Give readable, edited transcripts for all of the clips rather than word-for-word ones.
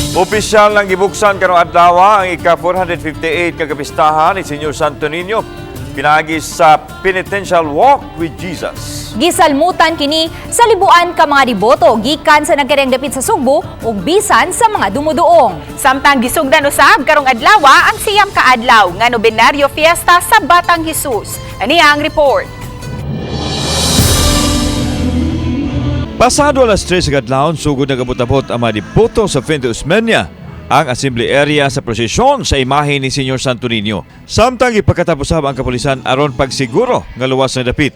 Opisyal lang gibuksan karong adlaw ang ika-458 ka kapistahan ni Senyor Santo Niño pinagi sa Penitential Walk with Jesus. Gisalmutan kini sa libuan ka mga diboto gikan sa nagkareng dapit sa Sugbo ug bisan sa mga dumuduong. Samtang gisugdan usab karong adlaw ang siyam ka adlaw nga nobenaryo fiesta sa Batang Jesus. Ani ang report. Pasado alas 3 sa kadlawon, sugod nagabot-abot ang mga diboto sa Fuente Osmeña ang assembly area sa prosesyon sa imahe ni Senyor Santo Niño. Samtang ipagkatapos ang kapulisan aron pagsiguro nga luwas na dapit.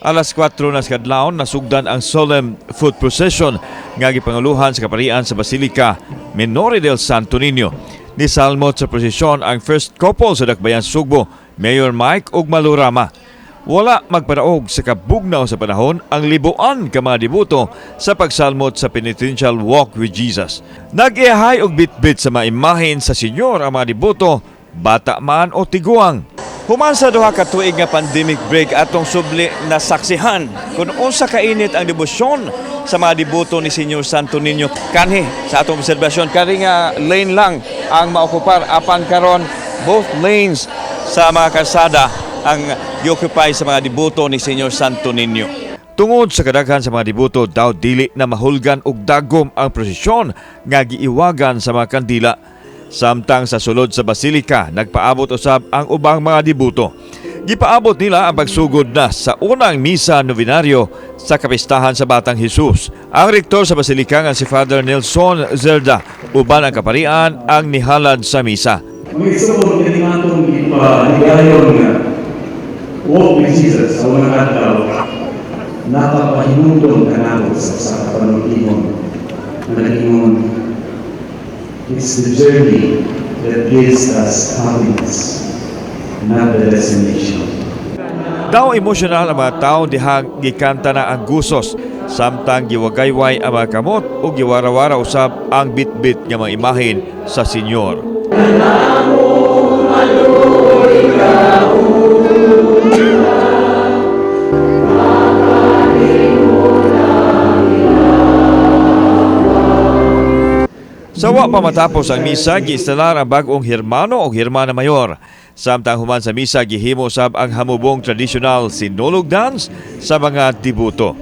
Alas 4 na sa kadlawon nasugdan ang solemn foot procession nga gipanguluhan sa kaparian sa Basilica Minore del Santo Niño. Nisalmot sa prosesyon ang first couple sa Dakbayan Sugbo, Mayor Mike ug Malurama. Wala magpadaog sa kabugnaw sa panahon ang libuan ka mga diboto sa pagsalmot sa Penitential Walk with Jesus. Nag-ihay og bitbit sa mga imahen sa Senyor ang mga diboto, bata man o tiguang. Human sa duha ka tuig nga pandemic break atong subli na saksihan kung unsa kainit ang debosyon sa mga diboto ni Senyor Santo Niño. Kanhi sa atong obserbasyon kani nga lane lang ang maokupar apan karon both lanes sa mga kalsada ang i-occupy sa mga diboto ni Senyor Santo Niño. Tungod sa kadaghan sa mga diboto daw dili na mahulgan og dagom ang prosesyon nga giiwagan sa mga kandila. Samtang sa sulod sa Basilica nagpaabot usab ang ubang mga diboto. Gipaabot nila ang pagsugod na sa unang misa novenaryo sa kapistahan sa Batang Jesus. Ang rektor sa Basilica nga si Father Nelson Zelda uban ang kaparian ang nihalad sa misa. Mga isabot na atong ipaligayon nga walk with Jesus sa unang adlaw, napapahinutong ka namin sa kapanuntimon na nag-ingon, it's the journey that gives us happiness, not the destination. Daw emosyonal ang mga tao dihang gikanta na ang gusos, samtang giwagayway ang mga kamot o giwarawara usab ang bitbit nga mga imahen sa Senyor. Sawa pa matapos ang misa, giinstalar ang bagong Hermano o Hermana Mayor. Samtang human sa misa, gihimo sab ang hamubong traditional sinulog dance sa mga diboto.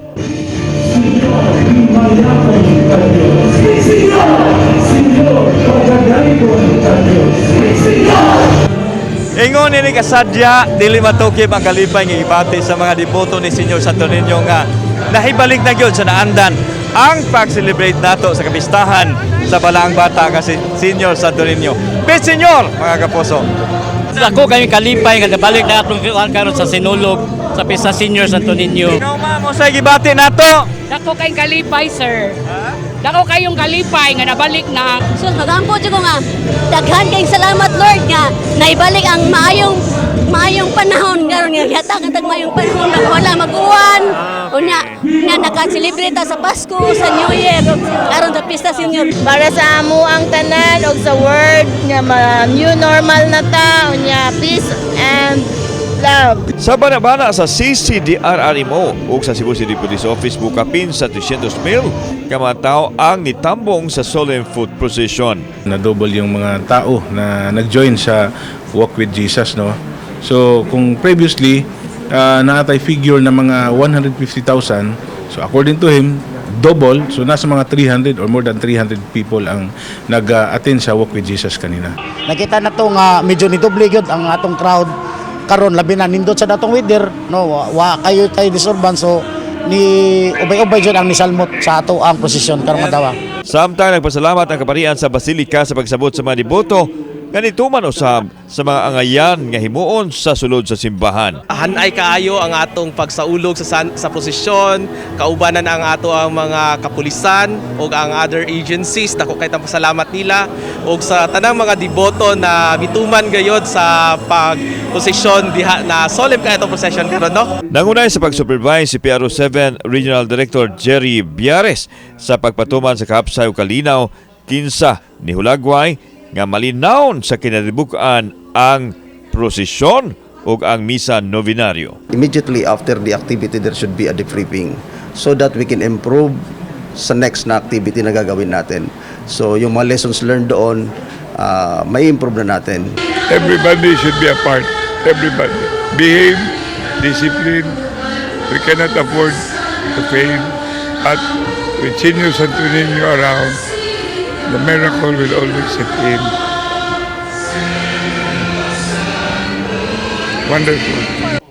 Ingon ini kasadya, dili matukib ang kalipay nga ibati sa mga diboto ni Senyor Santo Niño nga nahibalik na gyud sa naandan ang pag-celebrate nato sa kapistahan sa Balaang Bata kasi Senyor Santo Niño. Bit Senyor, mga kapuso. Ako kami kalipay nga nabalik na atong karon sa sinulog sa pista Senyor Santo Niño. Ikaw mo sa gibati nato. Dako kayong kalipay, sir. Dako kayong kalipay nga nabalik na. So, nagampo ko nga, daghan kayong salamat, Lord, nga naibalik ang maayong panahon. Ngayon nga, yata ang maayong panahon na wala mag-uwan. Unya, nga nakaselebrate sa Pasko, sa New Year, aron sa Pista Senyor. Para sa amo ang tanan o sa word nga new normal na ta, unya peace and love. Sa banabana sa CCDRRMO o sa Cebu City Police Office bukapin sa 300,000 ka mga tao ang nitambong sa solemn foot procession. Na-double yung mga tao na nag-join sa Walk with Jesus, no? So kung previously naatay figure na mga 150,000, so according to him double, so nasa mga 300 or more than 300 people ang nag-attend sa Walk with Jesus kanina. Nakita na to nga medyo nidoble gyud ang atong crowd karon, labi na nindot sa datong weather, no, wa kayo disturbance, so ni ubay-ubay jud ang nisalmot sa ato ang prosesyon karong adlaw. Samtang nagpasalamat ang kaparian sa Basilica sa pagsabot sa mga diboto, ganito man usab sa mga angayan nga himuon sa sulod sa simbahan. Hanay kaayo ang atong pagsaulog sa prosesyon, kaubanan ang ato ang mga kapulisan o ang other agencies. Dako kay pasalamat nila o sa tanang mga diboto na bituman gayod sa pagprosesyon diha na solemn kay atong prosesyon karon, no? Nangunay sa pag-supervise si PRO7 Regional Director Jerry Biares sa pagpatuman sa kahapsay ug kalinaw kinsa ni Hulagway nga malinawon sa kinalibukan ang prosesyon o ang misa novenaryo. Immediately after the activity, there should be a debriefing so that we can improve sa next na activity na gagawin natin. So yung mga lessons learned doon, may improve na natin. Everybody should be a part. Everybody. Behave, discipline. We cannot afford to fail. At with Senior Santo Niño around, the miracle will always set in. Wonderful.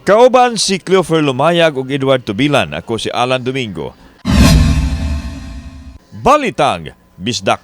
Kauban si Cleofer Lumayag ug Edward Tubilan. Ako si Alan Domingo. Balitang Bisdak.